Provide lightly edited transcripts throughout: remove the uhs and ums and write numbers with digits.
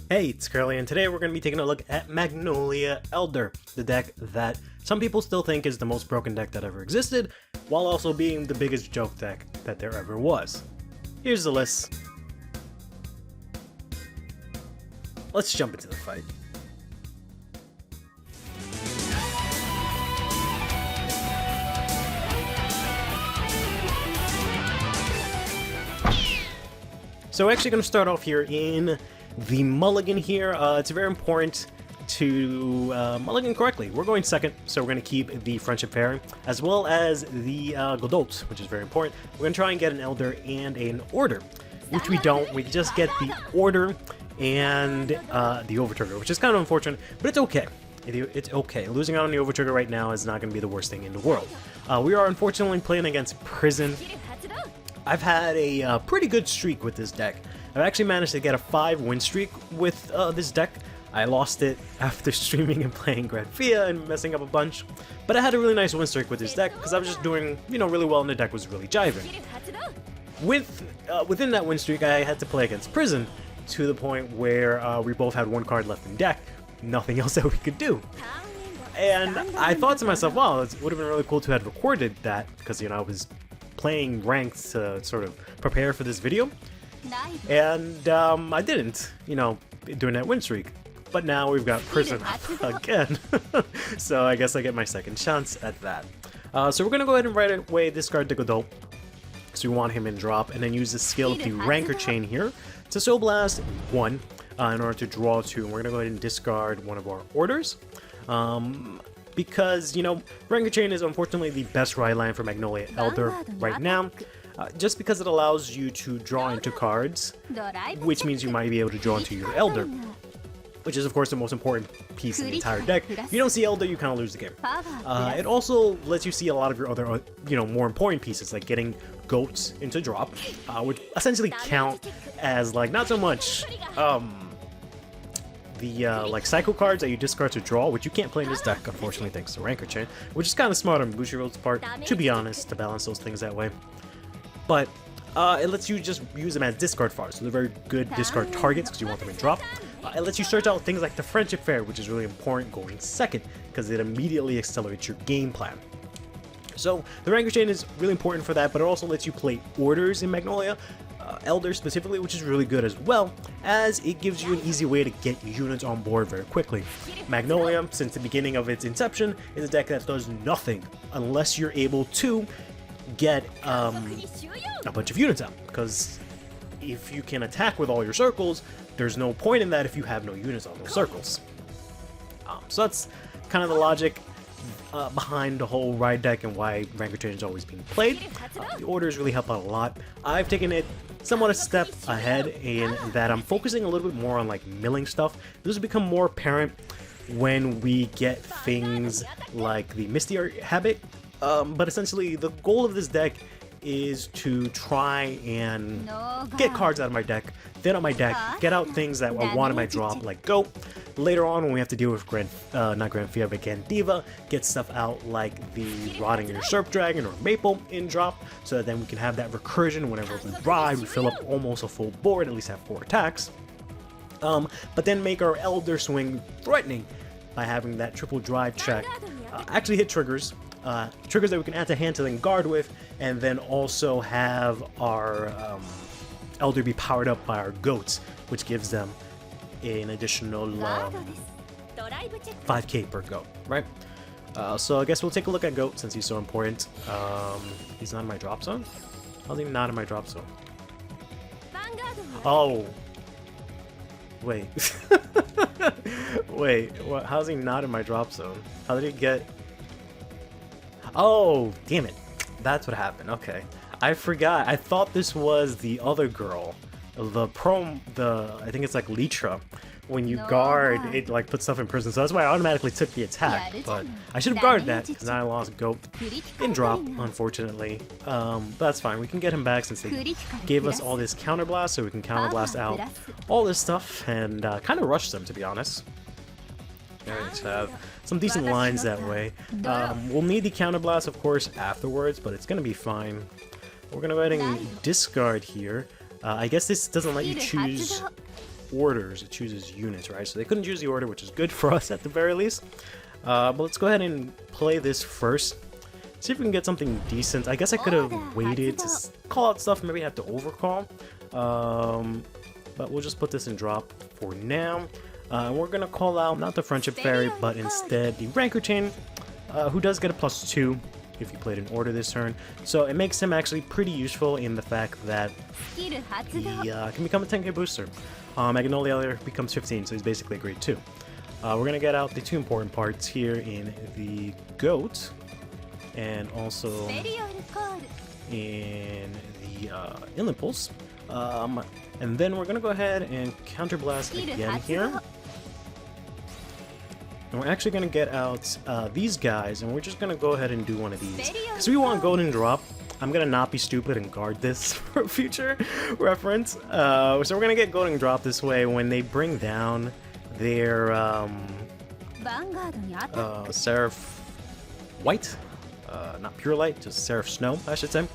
Hey, it's Curly, and today we're going to be taking a look at Magnolia Elder, the deck that some people still think is the most broken deck that ever existed, while also being the biggest joke deck that there ever was. Here's the list. Let's jump into the fight. So we're actually going to start off here in the mulligan here. It's very important to mulligan correctly. We're going second, so we're going to keep the Friendship Fairy, as well as the Godot, which is very important. We're going to try and get an Elder and an Order, which we don't. We just get the Order and the Overtrigger, which is kind of unfortunate, but it's okay. It's okay. Losing out on the Overtrigger right now is not going to be the worst thing in the world. We are unfortunately playing against Prison. I've had a pretty good streak with this deck. I've actually managed to get a 5-win streak with this deck. I lost it after streaming and playing Grand Fia and messing up a bunch, but I had a really nice win streak with this deck because I was just doing, really well and the deck was really jiving. Within that win streak, I had to play against Prison to the point where we both had one card left in deck, nothing else that we could do. And I thought to myself, wow, it would have been really cool to have recorded that because, I was playing ranked to sort of prepare for this video. And I didn't, during that win streak. But now we've got Prison again. So I guess I get my second chance at that. So we're going to go ahead and right away discard the Godot, because we want him in drop, and then use the skill of the Ranker Chain here to Soul Blast 1 in order to draw 2. And we're going to go ahead and discard one of our Orders. Because, Ranker Chain is unfortunately the best ride line for Magnolia Elder right now. Just because it allows you to draw into cards, which means you might be able to draw into your Elder, which is of course the most important piece in the entire deck. If you don't see Elder, you kind of lose the game. It also lets you see a lot of your other, more important pieces, like getting goats into drop, which essentially count as, not so much, the cycle cards that you discard to draw, which you can't play in this deck, unfortunately, thanks to Ranker Chain, which is kind of smart on Bushiroad's part, to be honest, to balance those things that way. But it lets you just use them as discard fodder, so they're very good discard targets because you want them in drop. It lets you search out things like the Friendship Fair, which is really important going second, because it immediately accelerates your game plan. So the Ranker Chain is really important for that, but it also lets you play Orders in Magnolia, Elder specifically, which is really good as well, as it gives you an easy way to get units on board very quickly. Magnolia, since the beginning of its inception, is a deck that does nothing unless you're able to get a bunch of units out, because if you can attack with all your circles, there's no point in that if you have no units on those circles. So that's kind of the logic behind the whole ride deck and why Ranker Chain is always being played. The Orders really help out a lot. I've taken it somewhat a step ahead in that I'm focusing a little bit more on milling stuff. This will become more apparent when we get things like the Misty Art habit. But essentially, the goal of this deck is to try and get cards out of my deck, thin out my deck, get out things that I want in my drop, like Goat. Later on, when we have to deal with not Grand Fia, but Gandiva, get stuff out like the Rotting Usurp Dragon or Maple in drop, so that then we can have that recursion whenever we ride, we fill up almost a full board, at least have 4 attacks. But then make our Elder swing threatening by having that triple drive check actually hit triggers. Triggers that we can add to hand to then guard with, and then also have our Elder be powered up by our goats, which gives them an additional 5k per goat, right? So I guess we'll take a look at Goat since he's so important. He's not in my drop zone? How's he not in my drop zone? Oh! Wait. Wait, what? How's he not in my drop zone? How did he get... Oh, damn it. That's what happened. Okay. I forgot. I thought this was the other girl. I think it's like Litra. When you guard, it puts stuff in prison. So that's why I automatically took the attack. But I should have guarded that because now I lost Goat in drop, unfortunately. But that's fine. We can get him back since they gave us all this counterblast, so we can counterblast out all this stuff and kind of rush them, to be honest. Alright, so have some decent lines that way. We'll need the counterblast, of course, afterwards, but it's going to be fine. We're going to go ahead and discard here. I guess this doesn't let you choose orders, it chooses units, right? So they couldn't choose the order, which is good for us at the very least. But let's go ahead and play this first. See if we can get something decent. I guess I could have waited to call out stuff, maybe have to overcall. But we'll just put this in drop for now. We're gonna call out not the Friendship Fairy, but instead the Rancor Chain, who does get a +2 if you played an order this turn. So it makes him actually pretty useful in the fact that he can become a 10k booster. Magnolia Elder becomes 15, so he's basically a grade 2. We're gonna get out the two important parts here in the Goat, and also in the Inland Pulse. And then we're gonna go ahead and counterblast again here. And we're actually gonna get out these guys, and we're just gonna go ahead and do one of these. Because we want Golden Drop. I'm gonna not be stupid and guard this for future reference. So we're gonna get Golden Drop this way when they bring down their Seraph White. Not Pure Light, just Seraph Snow, I should say.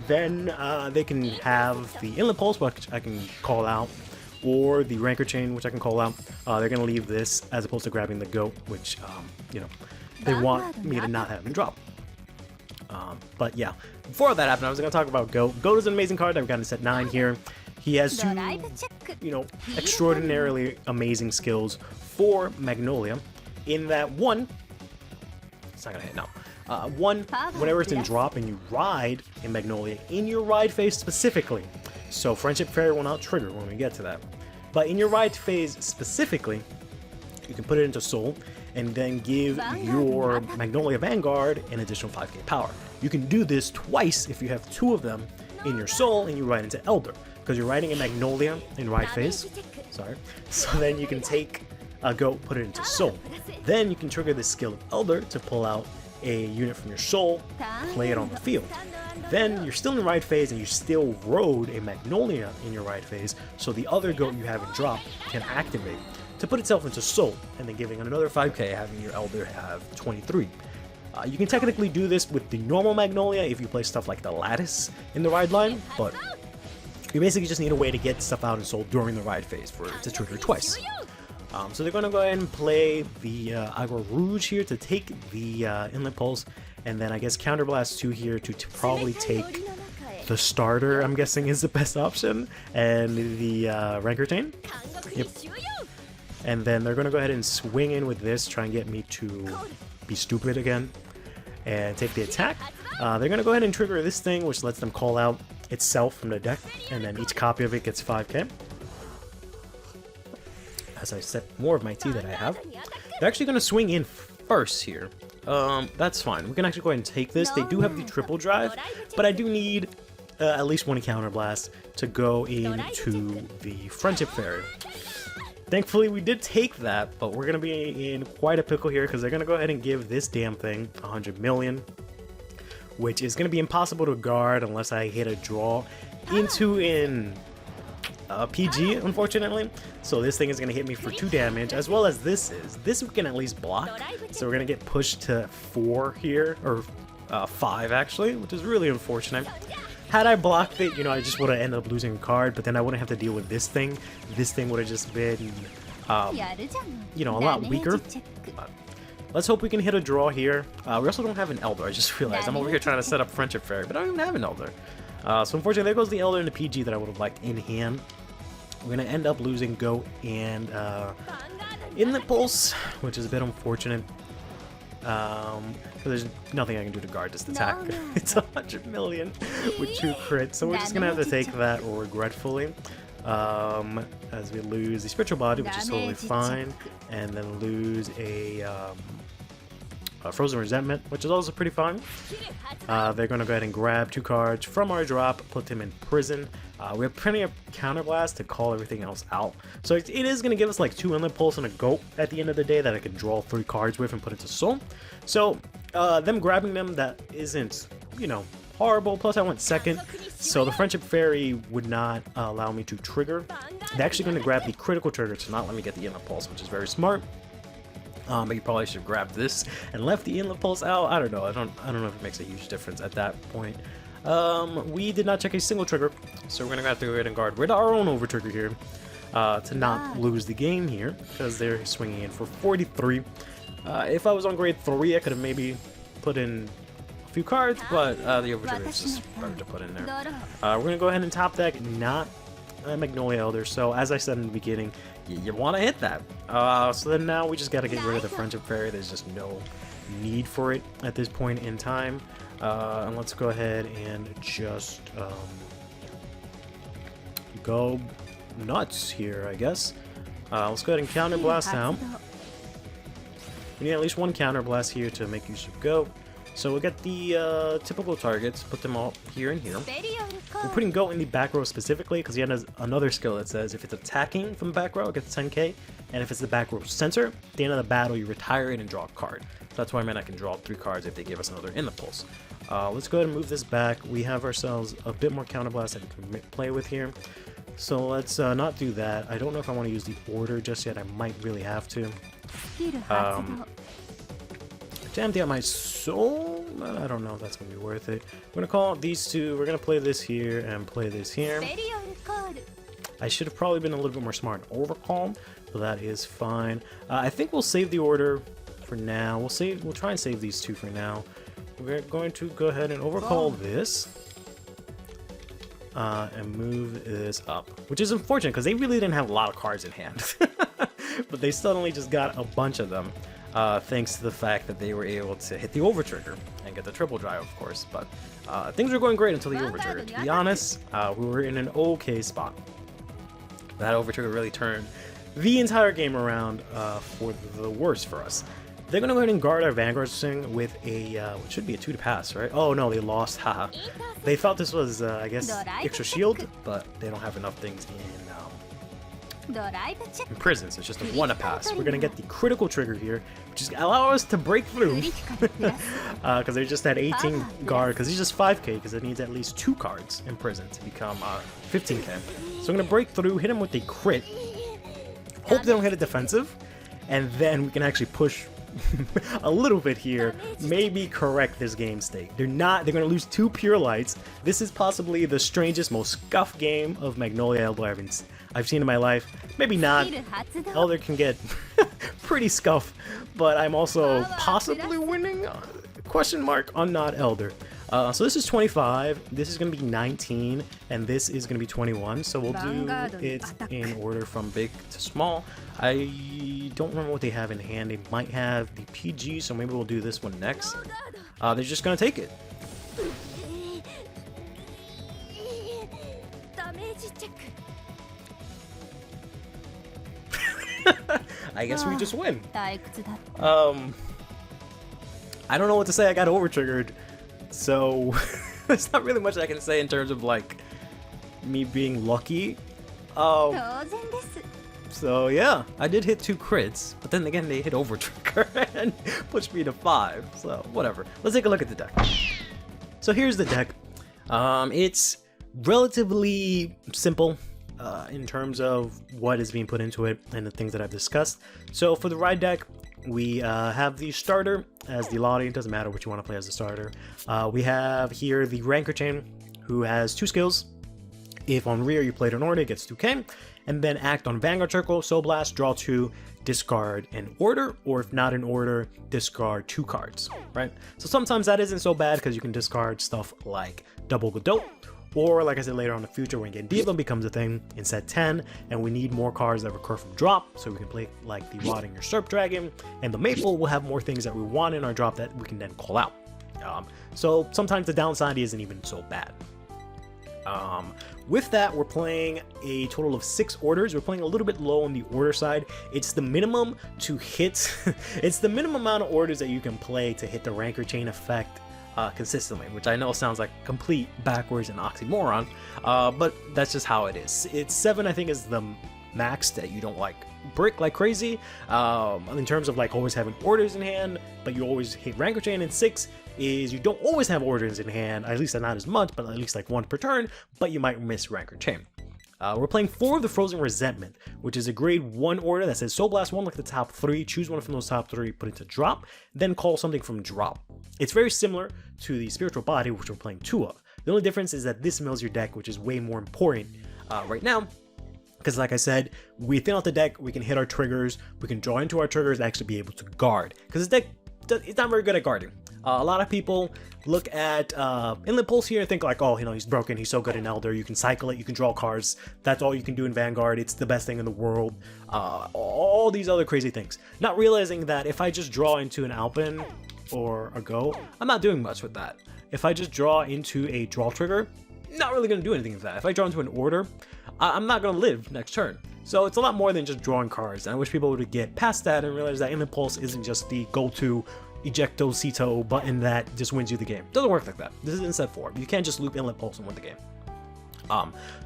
Then they can have the Inlet Pulse, which I can call out, or the Rancor Chain, which I can call out. They're going to leave this as opposed to grabbing the Goat, which, you know, they want me to not have him drop. But yeah, before that happened, I was going to talk about Goat. Goat is an amazing card that we've got in set 9 here. He has two, you know, extraordinarily amazing skills for Magnolia, in that one, it's not going to hit, no. One, whenever it's in drop and you ride in Magnolia, in your ride phase specifically, so Friendship Fairy will not trigger when we get to that, but in your ride phase specifically, you can put it into Soul and then give your Magnolia Vanguard an additional 5k power. You can do this twice if you have 2 of them in your Soul and you ride into Elder, because you're riding in Magnolia in ride phase, sorry, so then you can take a Goat, put it into Soul. Then you can trigger the skill of Elder to pull out a unit from your Soul, play it on the field. Then you're still in ride phase and you still rode a Magnolia in your ride phase, so the other Goat you have in drop can activate to put itself into Soul, and then giving another 5k, having your Elder have 23. You can technically do this with the normal Magnolia if you play stuff like the Lattice in the ride line, but you basically just need a way to get stuff out in Soul during the ride phase for it to trigger twice. So they're going to go ahead and play the Agua Rouge here to take the Inlet Pulse, and then I guess Counterblast 2 here to probably take the starter, I'm guessing is the best option, and the Rancor Chain. Yep. And then they're going to go ahead and swing in with this, try and get me to be stupid again, and take the attack. They're going to go ahead and trigger this thing, which lets them call out itself from the deck, and then each copy of it gets 5k. As I set more of my tea that I have. They're actually going to swing in first here. That's fine. We can actually go ahead and take this. They do have the triple drive, but I do need at least one counterblast to go into the Friendship Fairy. Thankfully, we did take that, but we're going to be in quite a pickle here because they're going to go ahead and give this damn thing 100 million, which is going to be impossible to guard unless I hit a draw into in PG, unfortunately. So this thing is going to hit me for 2 damage, as well as this is. This we can at least block, so we're going to get pushed to 4 here, or 5 actually, which is really unfortunate. Had I blocked it, you know, I just would have ended up losing a card, but then I wouldn't have to deal with this thing. This thing would have just been, you know, a lot weaker. But let's hope we can hit a draw here. We also don't have an Elder, I just realized. I'm over here trying to set up Friendship Fairy, but I don't even have an Elder. So unfortunately, there goes the Elder and the PG that I would have liked in hand. We're going to end up losing Goat and Inlet Pulse, which is a bit unfortunate. But there's nothing I can do to guard this attack. It's 100 million with 2 crits, so we're just going to have to take that regretfully. As we lose the Spiritual Body, which is totally fine, and then lose a Frozen Resentment, which is also pretty fine. They're going to go ahead and grab 2 cards from our drop, put them in prison. We have plenty of Counterblast to call everything else out. So it is going to give us like 2 Inlet Pulse and a Goat at the end of the day that I can draw 3 cards with and put into Soul. So them grabbing them, that isn't, you know, horrible. Plus I went second, so the Friendship Fairy would not allow me to trigger. They're actually going to grab the critical trigger to not let me get the Inlet Pulse, which is very smart. But you probably should have grabbed this and left the Inlet Pulse out. I don't know. I don't know if it makes a huge difference at that point. We did not check a single trigger, so we're gonna have to go ahead and guard with our own over trigger here. to not lose the game here, because they're swinging in for 43. If I was on grade 3, I could have maybe put in a few cards, but the overtrigger is just better to put in there. We're going to go ahead and top deck, not Magnolia Elder, so as I said in the beginning, you want to hit that. So then now we just got to get rid of the Friendship Fairy. There's just no need for it at this point in time. And let's go ahead and just go nuts here, I guess. Let's go ahead and counter blast now. We need at least one counter blast here to make use of go. So we'll get the typical targets, put them all here and here. We're putting go in the back row specifically because he has another skill that says if it's attacking from the back row, it gets 10k, and if it's the back row center, at the end of the battle, you retire it and draw a card. So that's why I meant I can draw 3 cards if they give us another in the pulse. Let's go ahead and move this back. We have ourselves a bit more counterblast that we can play with here. So let's not do that. I don't know if I want to use the order just yet. I might really have to. Jam down my soul? I don't know if that's going to be worth it. We're going to call these two. We're going to play this here and play this here. I should have probably been a little bit more smart and overcall, but that is fine. I think we'll save the order for now. We'll try and save these two for now. We're going to go ahead and overcall this. And move this up, which is unfortunate because they really didn't have a lot of cards in hand. But they suddenly just got a bunch of them, thanks to the fact that they were able to hit the overtrigger and get the triple drive, of course. But things were going great until the overtrigger. To be honest, we were in an okay spot. That overtrigger really turned the entire game around for the worse for us. They're going to go ahead and guard our Vanguard swing with a, what should be a 2 to pass, right? Oh no, they lost, haha. They thought this was, I guess, extra shield, but they don't have enough things in prison, so it's just a 1 to pass. We're going to get the critical trigger here, which is allow us to break through, because they're just at 18 guard, because he's just 5k, because it needs at least 2 cards in prison to become 15k. So I'm going to break through, hit him with a crit, hope they don't hit a defensive, and then we can actually push a little bit here, maybe correct this game state. They're going to lose 2 pure lights. This is possibly the strangest, most scuffed game of Magnolia Elder I've seen in my life. Maybe not. Elder can get pretty scuffed, but I'm also possibly winning? Question mark on not Elder. So this is 25, this is going to be 19, and this is going to be 21, so we'll do it in order from big to small. I don't remember what they have in hand. They might have the PG, so maybe we'll do this one next. They're just going to take it. I guess we just win. I don't know what to say, I got over-triggered. So, there's not really much I can say in terms of, like, me being lucky. So, yeah, I did hit 2 crits, but then again, they hit over trigger and pushed me to 5. So, whatever. Let's take a look at the deck. So, here's the deck. It's relatively simple in terms of what is being put into it and the things that I've discussed. So, for the ride deck, we have the starter as the Lottie. It doesn't matter what you want to play as the starter. We have here the Ranker Chain, who has 2 skills. If on rear you played an order, it gets 2k. And then act on Vanguard Circle, Soul Blast, draw 2, discard an order, or if not an order, discard 2 cards, right? So sometimes that isn't so bad because you can discard stuff like Double Godot, or like I said later on in the future when Getting Diva becomes a thing in set 10 and we need more cards that recur from drop, so we can play like the Rotting Usurp Dragon, and the Maple will have more things that we want in our drop that we can then call out. So sometimes the downside isn't even so bad. With that, we're playing a total of 6 orders. We're playing a little bit low on the order side. It's the minimum to hit, it's the minimum amount of orders that you can play to hit the Ranker Chain effect consistently, which I know sounds like complete backwards and oxymoron, but that's just how it is. It's 7, I think, is the max that you don't like brick like crazy in terms of like always having orders in hand, but you always hit Ranker Chain. And 6 is you don't always have orders in hand, at least not as much, but at least like 1 per turn, but you might miss Ranker Chain. We're playing 4 of the Frozen Resentment, which is a grade 1 order that says Soul Blast 1, like the top 3, choose one from those top 3, put it to drop, then call something from drop. It's very similar to the Spiritual Body, which we're playing 2 of. The only difference is that this mills your deck, which is way more important right now. Because like I said, we thin out the deck, we can hit our triggers, we can draw into our triggers and actually be able to guard. Because this deck, it's not very good at guarding. A lot of people look at Inlet Pulse here and think like, oh, you know, he's broken, he's so good in Elder, you can cycle it, you can draw cards, that's all you can do in Vanguard, it's the best thing in the world, all these other crazy things. Not realizing that if I just draw into an Alpin or a Go, I'm not doing much with that. If I just draw into a draw trigger, not really going to do anything with that. If I draw into an order, I'm not going to live next turn. So it's a lot more than just drawing cards, and I wish people would get past that and realize that Inlet Pulse isn't just the go-to ejecto cito button that just wins you the game. Doesn't work like that. This is in set 4. You can't just loop Inlet Pulse and win the game.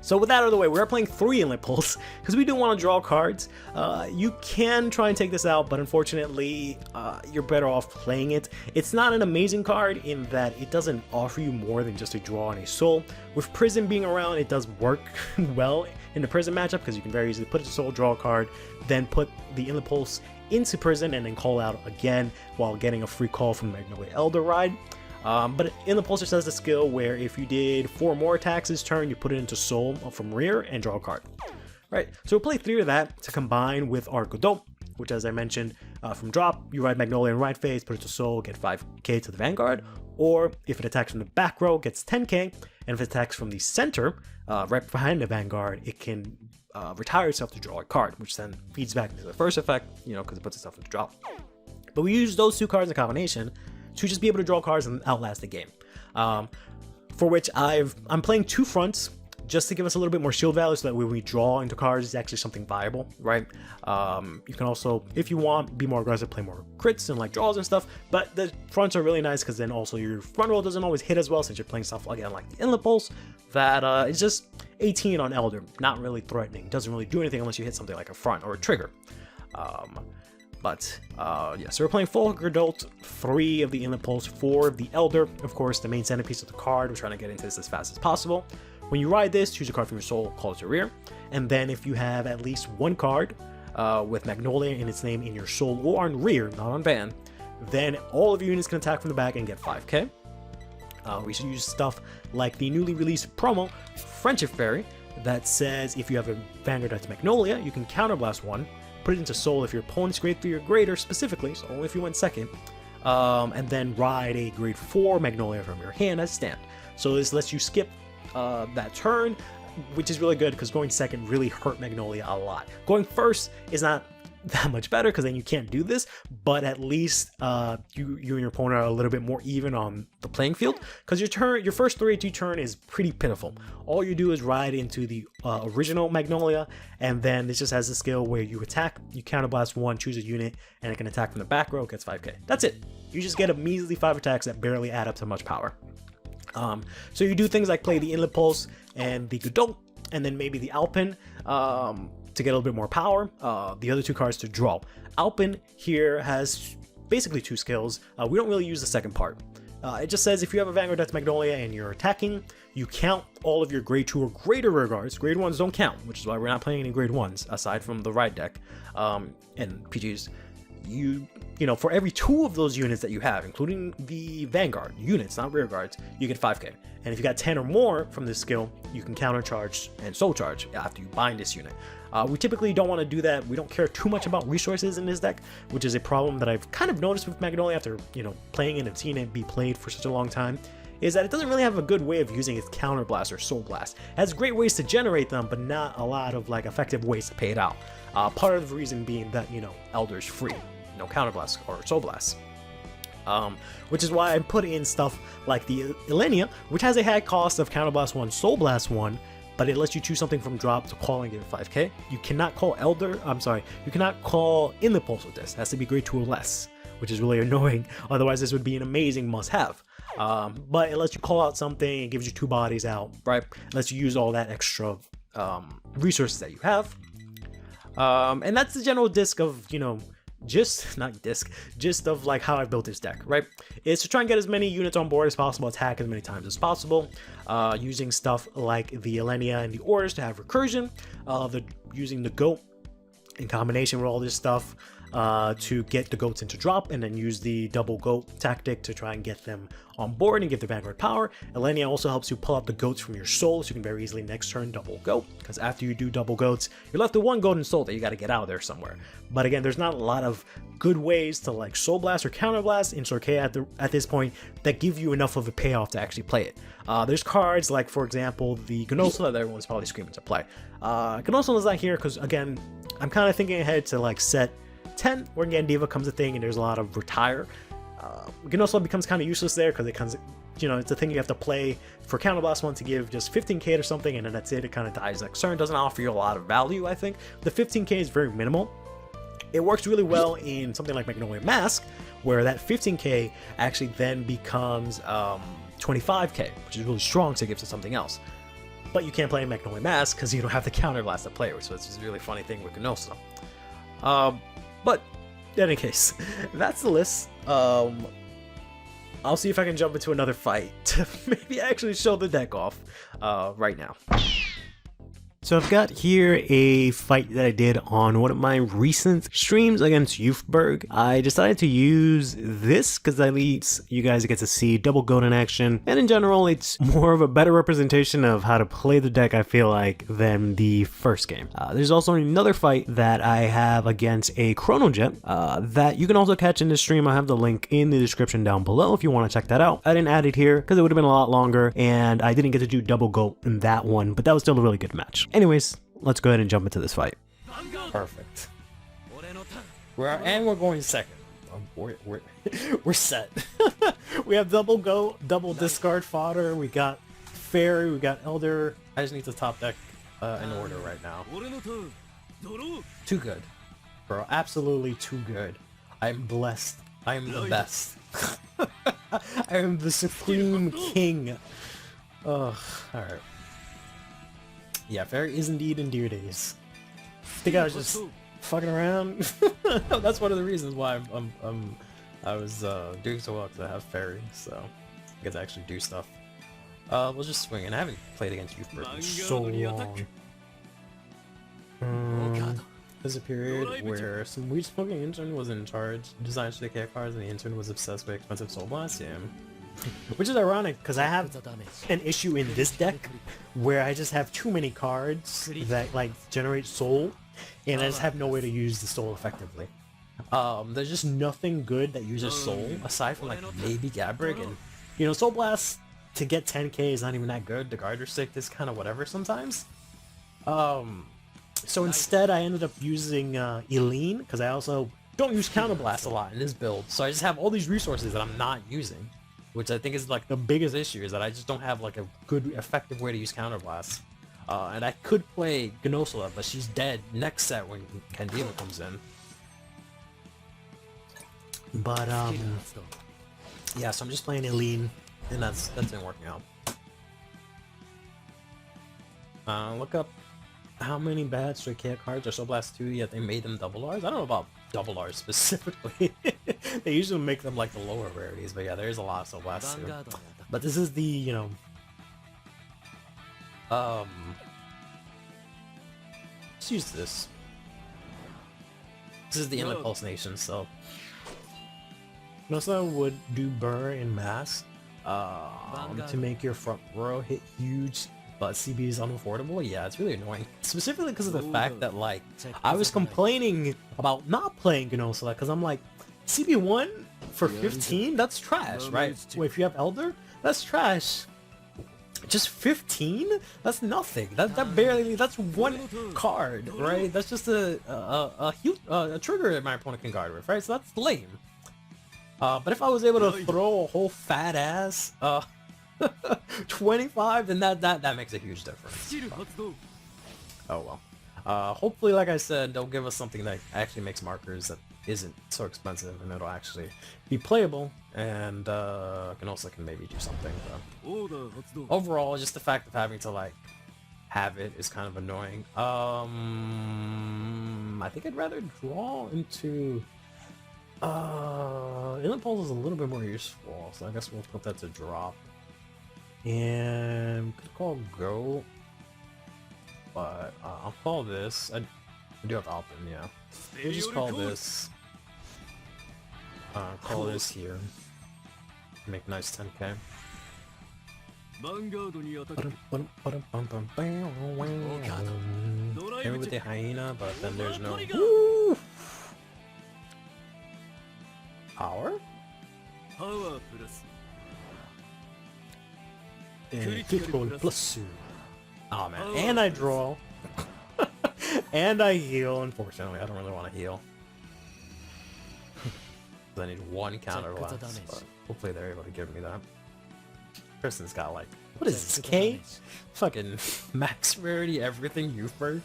So with that out of the way, we're playing 3 Inlet Pulse because we do want to draw cards. You can try and take this out, but unfortunately, you're better off playing it. It's not an amazing card in that it doesn't offer you more than just a draw and a soul. With Prison being around, it does work well in the Prison matchup because you can very easily put a soul, draw a card, then put the Inlet Pulse into Prison and then call out again while getting a free call from the Magnolia Elder ride. But Inlet Pulse has the skill where if you did 4 more attacks this turn, you put it into Soul from rear and draw a card. Right, so we'll play 3 of that to combine with our Godot, which as I mentioned, from drop, you ride Magnolia in right phase, put it to Soul, get 5k to the Vanguard, or if it attacks from the back row, gets 10k, and if it attacks from the center, right behind the Vanguard, it can retire itself to draw a card, which then feeds back into the first effect, you know, because it puts itself into drop. But we use those 2 cards in combination to just be able to draw cards and outlast the game. For which I'm playing 2 fronts just to give us a little bit more shield value so that when we draw into cards, it's actually something viable, right? You can also, if you want, be more aggressive, play more crits and like draws and stuff, but the fronts are really nice because then also your front row doesn't always hit as well since you're playing stuff again like the Inlet Pulse that it's just 18 on Elder, not really threatening, doesn't really do anything unless you hit something like a front or a trigger. Yeah, so we're playing full Adult, 3 of the Inlet Pulse, 4 of the Elder, of course, the main centerpiece of the card. We're trying to get into this as fast as possible. When you ride this, choose a card from your soul, call it to rear, and then if you have at least 1 card with Magnolia in its name in your soul or on rear, not on van, then all of your units can attack from the back and get 5k. We should use stuff like the newly released promo, Friendship Fairy, that says if you have a Vanguard that's Magnolia, you can counterblast 1, put it into soul if your opponent's grade 3 or greater specifically, so only if you went second, and then ride a grade 4 Magnolia from your hand as stand. So this lets you skip that turn, which is really good because going second really hurt Magnolia a lot. Going first is not that much better because then you can't do this, but at least you and your opponent are a little bit more even on the playing field because your first 3-2 turn is pretty pitiful. All you do is ride into the original Magnolia, and then this just has a skill where you attack, you counterblast 1, choose a unit, and it can attack from the back row, gets 5k. That's it. You just get a measly 5 attacks that barely add up to much power. So you do things like play the Inlet Pulse and the Godot, and then maybe the Alpin to get a little bit more power. The other 2 cards to draw. Alpin here has basically 2 skills. We don't really use the second part. It just says if you have a Vanguard that's Magnolia and you're attacking, you count all of your grade 2 or greater rear guards. Grade 1s don't count, which is why we're not playing any grade 1s aside from the ride deck and PGs. You know, for every 2 of those units that you have, including the Vanguard units, not rear guards, you get 5k. And if you got 10 or more from this skill, you can countercharge and soul charge after you bind this unit. We typically don't want to do that. We don't care too much about resources in this deck, which is a problem that I've kind of noticed with Magnolia after, you know, playing it and seeing it be played for such a long time, is that it doesn't really have a good way of using its Counter Blast or Soul Blast. It has great ways to generate them, but not a lot of like effective ways to pay it out. Part of the reason being that, you know, Elder's free, no Counter Blast or Soul Blast. Which is why I put in stuff like the Illenia, which has a high cost of Counter Blast 1, Soul Blast 1, but it lets you choose something from drop to call and give it 5k. You cannot call you cannot call Inlet Pulse with this. It has to be grade 2 or less, which is really annoying. Otherwise, this would be an amazing must-have. But it lets you call out something, it gives you 2 bodies out, right? It lets you use all that extra resources that you have. And that's the general gist of, you know, gist of like how I built this deck, right? Is to try and get as many units on board as possible, attack as many times as possible, using stuff like the Illenia and the Orders to have recursion, using the Goat in combination with all this stuff, to get the goats into drop, and then use the double goat tactic to try and get them on board and give the Vanguard power. Elenia also helps you pull out the goats from your soul, so you can very easily next turn double goat, because after you do double goats, you're left with one golden soul that you got to get out of there somewhere. But again, there's not a lot of good ways to like soul blast or counter blast in Sorkea at this point that give you enough of a payoff to actually play it. There's cards like, for example, the Gnosla that everyone's probably screaming to play. Gnosla is not here because, again, I'm kind of thinking ahead to like set 10 where Gandiva comes a thing and there's a lot of retire. Gnosla becomes kind of useless there because it comes, you know, it's a thing you have to play for Counterblast 1 to give just 15k or something, and then that's it. It kind of dies next turn. Doesn't offer you a lot of value, I think. The 15k is very minimal. It works really well in something like Magnolia Mask, where that 15k actually then becomes 25k, which is really strong, so it gives it something else. But you can't play in Magnolia Mask because you don't have the Counterblast to play with, so it's just a really funny thing with Gnosla. But in any case, that's the list. I'll see if I can jump into another fight to maybe actually show the deck off right now. So I've got here a fight that I did on one of my recent streams against Youthberg. I decided to use this because at least you guys get to see double goat in action, and in general it's more of a better representation of how to play the deck, I feel like, than the first game. There's also another fight that I have against a Chronojet that you can also catch in this stream. I have the link in the description down below if you want to check that out. I didn't add it here because it would have been a lot longer, and I didn't get to do double goat in that one, but that was still a really good match. Anyways, let's go ahead and jump into this fight. Perfect. We're going second. We're set. We have double go, double discard fodder. We got fairy. We got elder. I just need to top deck in order right now. Too good, bro. Absolutely too good. I'm blessed. I am the best. I am the supreme king. Ugh. All right. Yeah, fairy is indeed in dear days. I think I was just fucking around. That's one of the reasons why I was doing so well, because I have fairy, so I get to actually do stuff. We'll just swing, and I haven't played against Youthberg in so long. There's a period where some weed smoking intern was in charge, designed JK cards, and the intern was obsessed with expensive soul blasts. Yeah. Which is ironic, because I have an issue in this deck where I just have too many cards that like generate soul, and I just have no way to use the soul effectively. There's just nothing good that uses soul aside from like maybe Gabrick, and you know, Soul Blast to get 10k is not even that good. The Garter Stick is kind of whatever sometimes. So instead I ended up using Eileen, because I also don't use Counterblast a lot in this build, so I just have all these resources that I'm not using. Which I think is like the biggest issue, is that I just don't have like a good effective way to use Counterblast. And I could play Gnosla, but she's dead next set when Gandiva comes in. But yeah, so I'm just playing Eileen, and that's been working out. Look up how many bad Stray Cat cards are Soul Blast 2, yet they made them double R's. I don't know about double R's specifically. They usually make them like the lower rarities, but yeah, there's a lot of Soul Blast 2. But this is the, you know, let's use this. This is the Inlet Pulse Nation, so Gnosla would do burr in mass to make your front row hit huge, but CB is unaffordable. Yeah, it's really annoying, specifically because of the fact that like I was complaining about not playing Gnosla because I'm like, CB1 for 15, that's trash, right? Wait, if you have Elder, that's trash. Just 15? That's nothing. That barely, that's one card, right? That's just a trigger that my opponent can guard with, right? So that's lame. But if I was able to throw a whole fat ass 25, then that makes a huge difference. Oh well. Hopefully, like I said, they'll give us something that actually makes markers that isn't so expensive, and it'll actually be playable, and Gnosla can maybe do something. But overall, just the fact of having to like have it is kind of annoying. I think I'd rather draw into Inlet Pulse is a little bit more useful, so I guess we'll put that to drop. And could call go, but I'll call this. I do have Alpin, yeah. We'll just call this Call this here. Make nice 10k. Here with the hyena, but then there's no power. Critical plus 2. Oh man, and I draw. And I heal. Unfortunately, I don't really want to heal. I need one counter left, but hopefully they're able to give me that. Person's got like, what is this, K? Fucking max rarity, everything youth bird.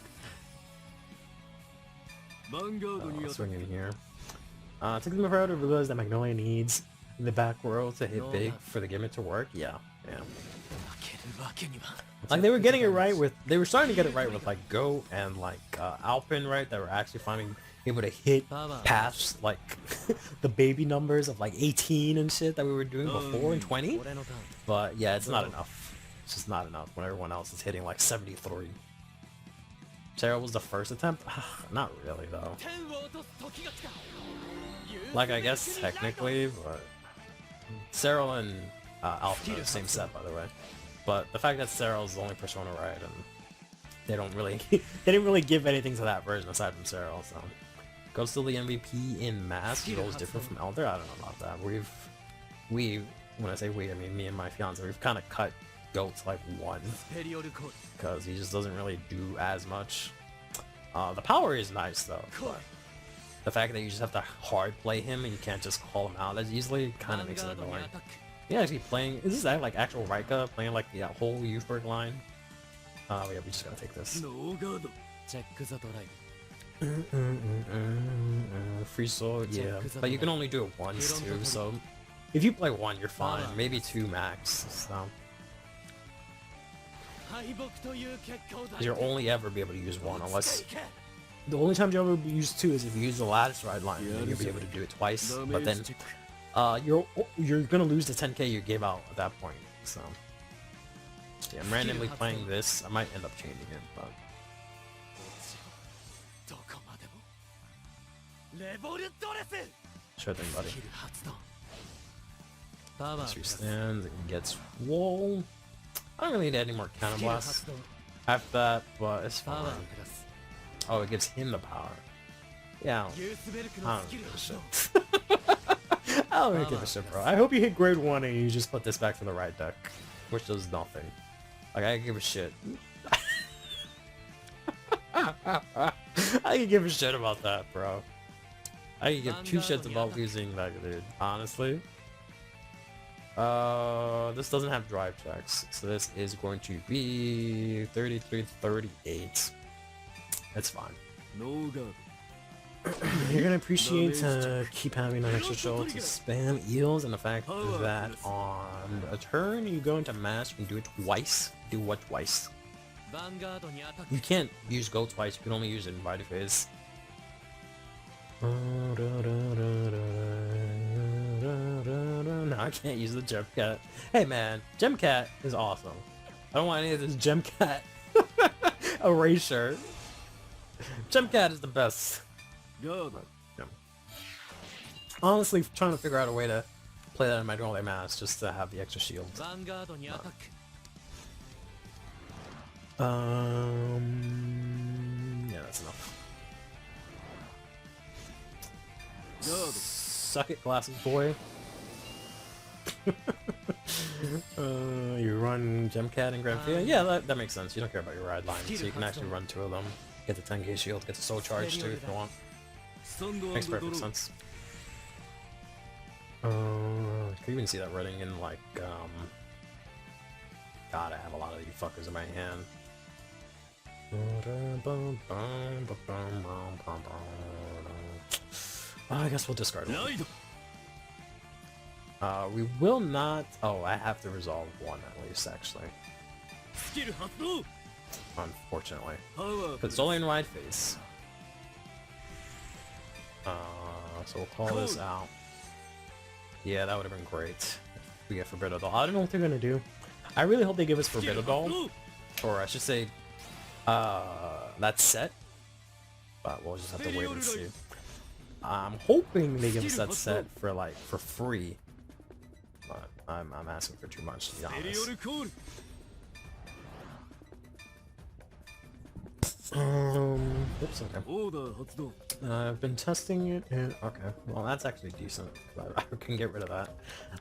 Swing in here. Takes me forever to realize that Magnolia needs the back row to hit big for the gimmick to work. Yeah. Like they were getting it right with, they were starting to get it right with like Go and like Alpin, right? That were actually finally able to hit past like the baby numbers of like 18 and shit that we were doing before in 20. But yeah, it's not enough. It's just not enough when everyone else is hitting like 73. Sarah was the first attempt? Not really though. Like I guess technically, but Sarah and Alpha are the same set, by the way. But the fact that Sarah's the only Persona right, and they don't really, they didn't really give anything to that version aside from Sarah. So, Go's still the MVP in Mask. Go's different from Elder. I don't know about that. When I say we, I mean me and my fiance. We've kind of cut Go to like 1 because he just doesn't really do as much. The power is nice though. But the fact that you just have to hard play him and you can't just call him out as easily kind of makes it annoying. Yeah, actually playing. Is this like actual Rika playing like the whole Youthberg line? Yeah, we just gotta take this. Free sword, yeah. But you can only do it once too, so if you play 1, you're fine. Maybe 2 max. So you'll only ever be able to use 1 unless. The only time you'll ever use 2 is if you use the lattice ride line, and you'll be able to do it twice. But then you're gonna lose the 10k you gave out at that point. So yeah, I'm randomly playing this. I might end up changing it, but sure thing, buddy. She stands and gets wall. I don't really need any more cannon blasts after that, but it's fine. Oh, it gives him the power. Yeah, I don't give a shit. I don't really give a shit, bro. I hope you hit grade 1 and you just put this back to the right deck, which does nothing. Like, I give a shit. I can give a shit about that, bro. I can give 2 shits about using that, dude. Honestly. This doesn't have drive checks, so this is going to be 33-38. It's fine. You're gonna appreciate keep having an extra show to spam eels, and the fact that on a turn you go into mask and do it twice. Do what twice? You can't use Go twice, you can only use it in Mighty Phase. No, I can't use the Gem Cat. Hey man, Gem Cat is awesome. I don't want any of this Gem Cat erasure. Gem Cat is the best. Good. Yeah. Honestly, trying to figure out a way to play that in my Magnolia Mask just to have the extra shield. Yeah, that's enough. Suck it, glasses boy. You run Gemcat and Grand Fiat? Yeah, that makes sense. You don't care about your ride line, so you can actually run 2 of them. Get the 10k shield, get the soul charge too if you want. Makes perfect sense. You can even see that running in like, God, I have a lot of these fuckers in my hand. I guess we'll discard one. We will not... Oh, I have to resolve 1 at least, actually. Unfortunately. Because it's only in wide face. So we'll call this out. Yeah, that would have been great. If we get Forbidodol. I don't know what they're gonna do. I really hope they give us Forbidodol. Or I should say, that set. But we'll just have to wait and see. I'm hoping they give us that set for free, but I'm asking for too much, to be honest. Oops, okay. I've been testing it in... Okay, well that's actually decent. I can get rid of that.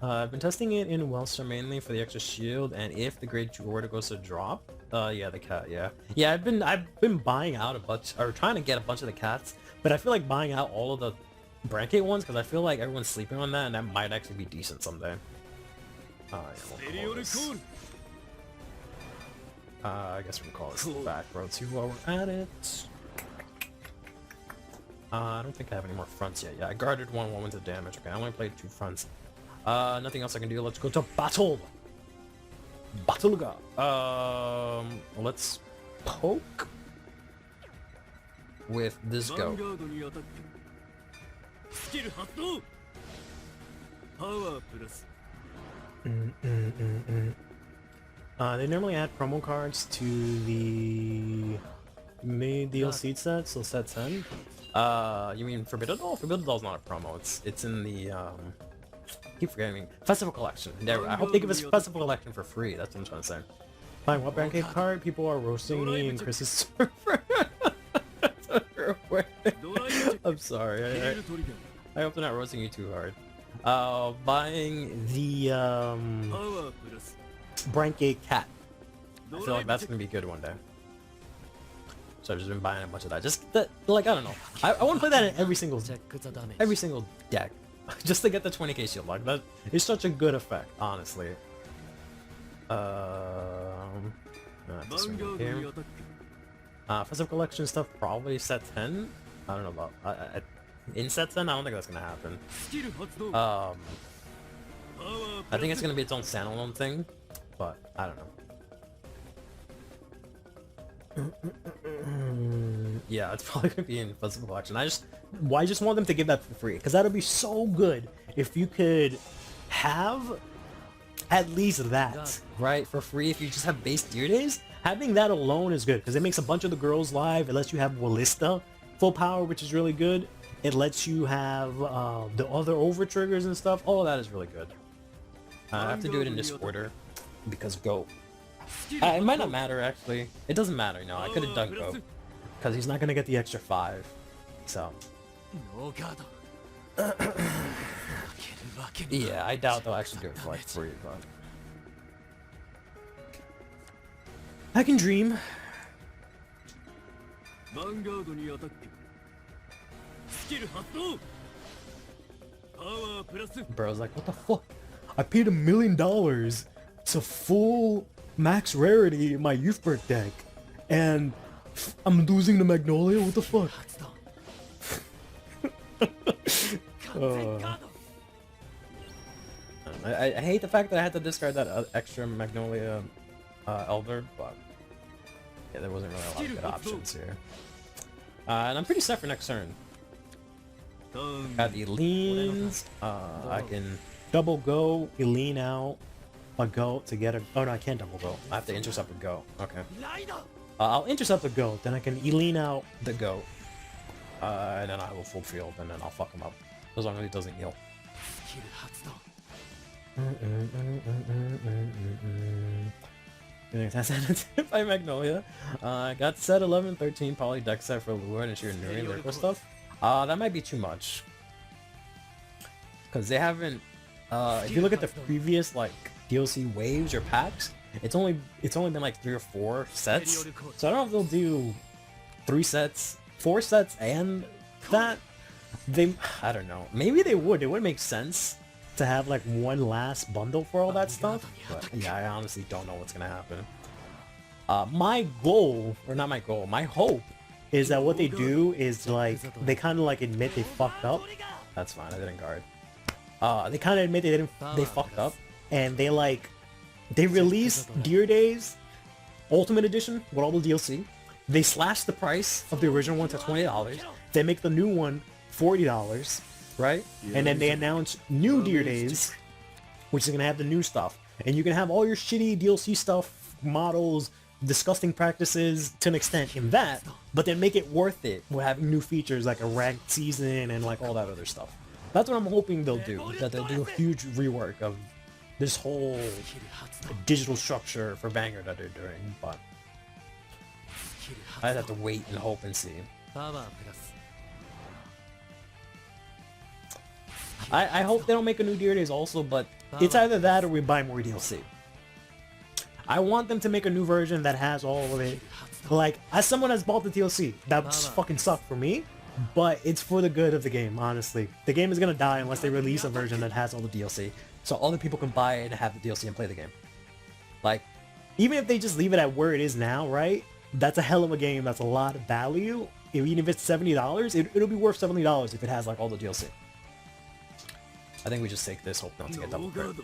I've been testing it in Wellstar mainly for the extra shield, and if the grade 2 order goes to drop, yeah, the cat, yeah. Yeah, I've been buying out a bunch, or trying to get a bunch of the cats, but I feel like buying out all of the Brancate ones, because I feel like everyone's sleeping on that, and that might actually be decent someday. Yeah, we'll call this. I guess we can call this back road 2 while we're at it. I don't think I have any more fronts yet. Yeah, I guarded one went into damage. Okay, I only played 2 fronts. Nothing else I can do. Let's go to battle. Battlega. Let's poke with this go. They normally add promo cards to the main DLC set, so set 10. You mean Forbidden Doll? Forbidden Doll's not a promo. It's in the I keep forgetting. Festival Collection. There, I hope they give us Festival Collection for free. That's what I'm trying to say. Fine, what Brancate card? People are roasting me in Chris's server. I'm sorry. I hope they're not roasting you too hard. Buying the Brancate cat. I feel like that's gonna be good one day. So I've just been buying a bunch of that. Just that, like, I don't know. I want to play that in every single deck, just to get the 20k shield. Like that is such a good effect, honestly. Festival Collection stuff probably set 10. I don't know about in set 10. I don't think that's gonna happen. I think it's gonna be its own standalone thing, but I don't know. Yeah, it's probably gonna be in Festival Collection. I just want them to give that for free, because that'll be so good if you could have at least that, right, for free. If you just have base Deer Days, having that alone is good, because it makes a bunch of the girls live. It lets you have Wallista full power, which is really good. It lets you have the other over triggers and stuff. All of that is really good. I have to do it in this order, because go. It might not matter, actually. It doesn't matter, no. I could have done go, because he's not going to get the extra 5. So. Yeah, I doubt they'll actually do it for like free, but I can dream. Bro's like, what the fuck? I paid $1 million to full max rarity in my youth bird deck, and I'm losing to Magnolia? What the fuck? I hate the fact that I had to discard that extra Magnolia Elder, but yeah, there wasn't really a lot of good options here. And I'm pretty set for next turn. Got the leans. I can double go, lean out a go to get a... Oh no, I can't double go. I have to intercept a go. Okay. I'll intercept a go, then I can lean out the go. And then I have a full field, and then I'll fuck him up. As long as he doesn't heal. By Magnolia. I got set 11, 13, probably deck set for Lure and sheer Nuri lyrical stuff. That might be too much. Because they haven't... if you look at the previous, like, DLC waves or packs, it's only been like 3 or 4 sets. So I don't know if they'll do 3 sets, 4 sets, and that. I don't know. Maybe they would. It would make sense to have like one last bundle for all that stuff. But yeah, I honestly don't know what's gonna happen. My goal, or not my goal, my hope is that what they do is like they kind of like admit they fucked up. That's fine. I didn't guard. They kind of admit they fucked up, and they release Deer Days Ultimate Edition with all the DLC. They slash the price of the original one to $20. They make the new one $40, right? And then they announce new Deer Days, which is gonna have the new stuff, and you can have all your shitty DLC stuff, models, disgusting practices to an extent in that, but then make it worth it with having new features like a ranked season and like all that other stuff. That's what I'm hoping they'll do. That they'll do a huge rework of this whole digital structure for Vanguard that they're doing, but I'd have to wait and hope and see. I hope they don't make a new Deer Days also, but it's either that or we buy more DLC. I want them to make a new version that has all of it. Like, as someone that's bought the DLC, that would just fucking suck for me, but it's for the good of the game, honestly. The game is gonna die unless they release a version that has all the DLC, so other people can buy it and have the DLC and play the game. Like, even if they just leave it at where it is now, right? That's a hell of a game, that's a lot of value. Even if it's $70, it'll be worth $70 if it has like all the DLC. I think we just take this, hope not to get double crit.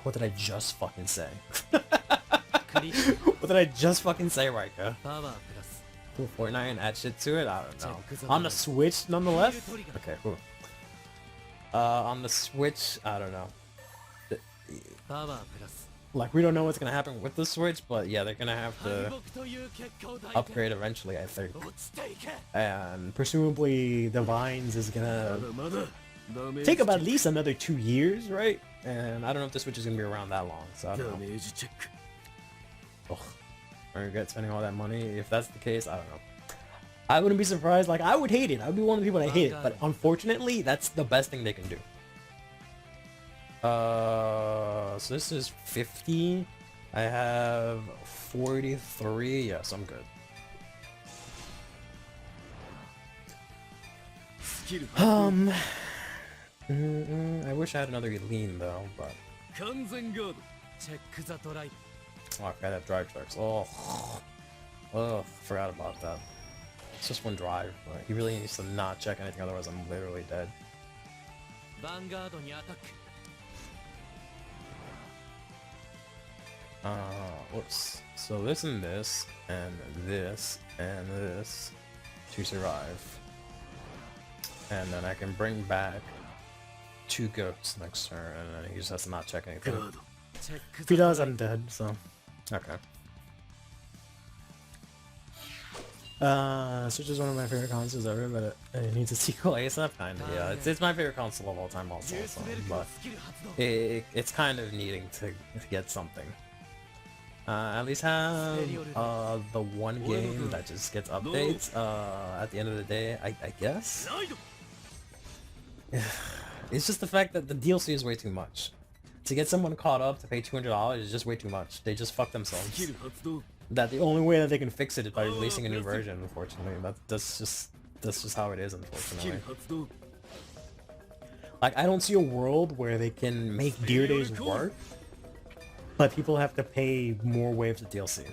What did I just fucking say? What did I just fucking say, Rika? Cool, Fortnite and add shit to it? I don't know. On the Switch, nonetheless? Okay, cool. On the Switch, I don't know. Like, we don't know what's gonna happen with the Switch, but yeah, they're gonna have to upgrade eventually, I think. And presumably, the Vines is gonna take about at least another 2 years, right? And I don't know if the Switch is gonna be around that long, so I don't know. Ugh. I regret spending all that money. If that's the case, I don't know. I wouldn't be surprised. Like, I would hate it. I would be one of the people that hate it, but unfortunately, that's the best thing they can do. So this is 50. I have 43. Yes, I'm good. I wish I had another lean though, but oh, I gotta have drive checks. Oh, forgot about that. It's just one drive, but he really needs to not check anything, otherwise I'm literally dead. Vanguard on attack. Whoops. So this and this, and this, and this to survive. And then I can bring back 2 goats next turn, and then he just has to not check anything. If he does, I'm dead, so... Okay. Switch is one of my favorite consoles ever, but it needs a sequel ASAP, kinda, yeah. It's my favorite console of all time also, so, but it's kind of needing to get something. At least have the one game that just gets updates at the end of the day, I guess? It's just the fact that the DLC is way too much. To get someone caught up to pay $200 is just way too much. They just fuck themselves. That the only way that they can fix it is by releasing a new version, unfortunately. That's just how it is, unfortunately. Like, I don't see a world where they can make Deer Days work, but people have to pay more waves of DLC.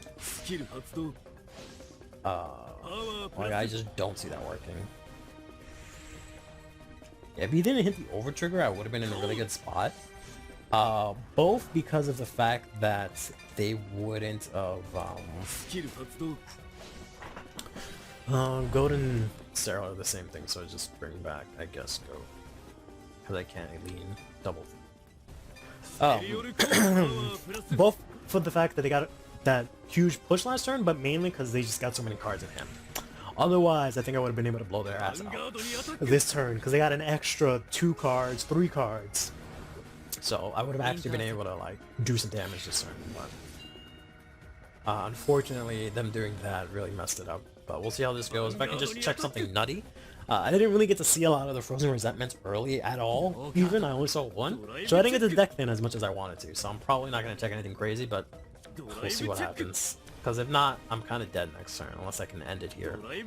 Like, I just don't see that working. If he didn't hit the over trigger, I would have been in a really good spot. Both because of the fact that they wouldn't have, Goat and Sarah are the same thing, so I just bring back, I guess, Goat. Because I can't lean double. Both for the fact that they got that huge push last turn, but mainly because they just got so many cards in hand. Otherwise, I think I would have been able to blow their ass out this turn, because they got an extra 2 cards, 3 cards. So I would have actually been able to, like, do some damage this turn, but... unfortunately, them doing that really messed it up. But we'll see how this goes. If I can just check something nutty. I didn't really get to see a lot of the Frozen Resentments early at all, even. I only saw 1. So I didn't get to deck thin as much as I wanted to. So I'm probably not going to check anything crazy, but we'll see what happens. Because if not, I'm kind of dead next turn, unless I can end it here. I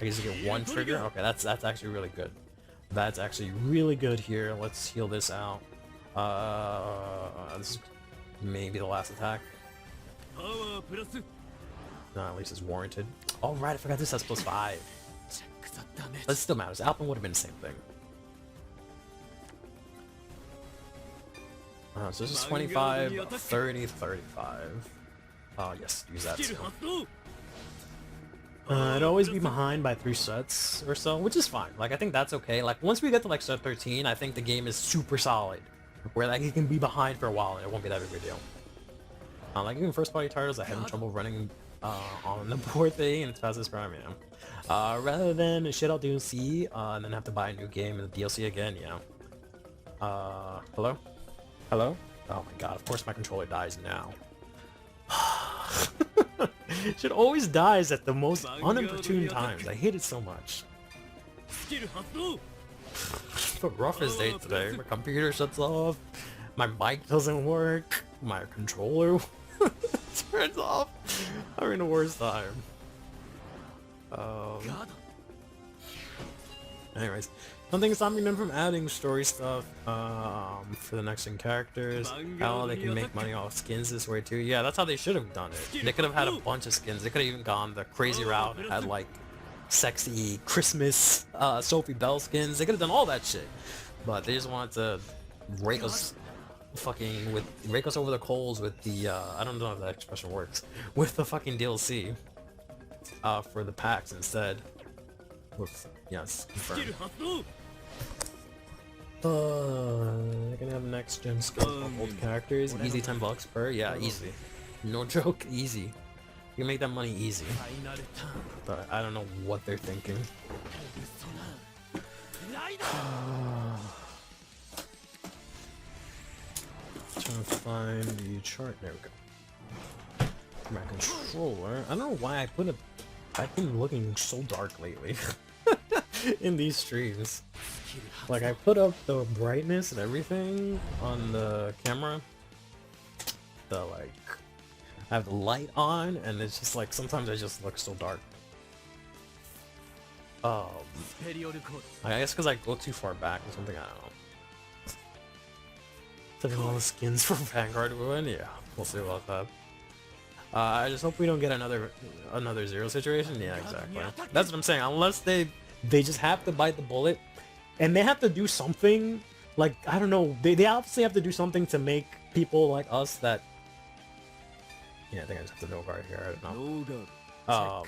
guess you get 1 trigger? Okay, that's actually really good. That's actually really good here. Let's heal this out. This is maybe the last attack. No, at least it's warranted. Oh right, I forgot this has +5. But it still matters. Alpine would have been the same thing. So this is 25, 30, 35. Yes, use that too. I'd always be behind by 3 sets or so, which is fine. Like, I think that's okay. Like, once we get to, like, set 13, I think the game is super solid. Where, like, you can be behind for a while and it won't be that big of a deal. Like even first party titles, I having trouble running on the board thing and it's past this prime, you know. Rather than shit out DLC and then have to buy a new game and the DLC again, you know. Hello? Hello? Oh my god, of course my controller dies now. Shit always dies at the most unopportune times. I hate it so much. The roughest day today. My computer shuts off. My mic doesn't work. My controller turns off. I'm having the worst time. Anyways, something stopping them from adding story stuff for the next gen characters. How they can make money off skins this way too. Yeah, that's how they should have done it. They could have had a bunch of skins. They could have even gone the crazy route and had like sexy Christmas Sophie Bell skins. They could have done all that shit. But they just wanted to rake us over the coals with the I don't know if that expression works. With the fucking DLC for the packs instead. Whoops. Yes, confirmed. I can have next gen skins of old characters. Easy $10 per. Yeah, easy. No joke, easy. You can make that money easy. But I don't know what they're thinking. Trying to find the chart. There we go. My controller. I don't know why I've been looking so dark lately. In these streams. Like I put up the brightness and everything on the camera. I have the light on and it's just like sometimes I just look so dark. I guess because I go too far back or something, I don't know. Taking all the skins from Vanguard to win? Yeah, we'll see about that. I just hope we don't get another zero situation. Yeah, exactly. That's what I'm saying. Unless they just have to bite the bullet, and they have to do something. Like I don't know. They obviously have to do something to make people like us that. Yeah, I think I just have to Vanguard here. I don't know.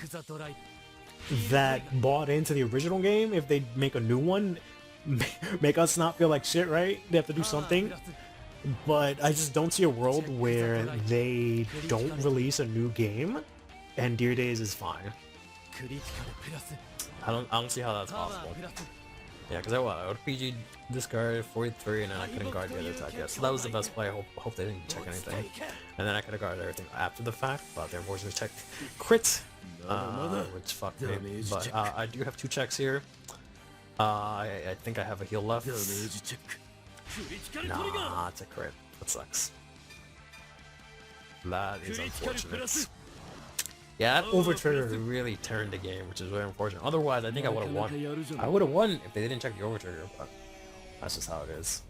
That bought into the original game. If they make a new one, make us not feel like shit, right? They have to do something. But I just don't see a world where they don't release a new game and Dear Days is fine. I don't see how that's possible. Yeah, because I would PG discard 43 and then I couldn't guard the other attack. Yeah, so that was the best play. I hope they didn't check anything. And then I could have guarded everything after the fact, but they unfortunately checked crit, which fucked me. But I do have 2 checks here. I think I have a heal left. Nah, it's a crit. That sucks. That is unfortunate. Yeah, that over trigger really turned the game, which is very unfortunate. Otherwise, I think I would have won. I would have won if they didn't check the over trigger, but that's just how it is.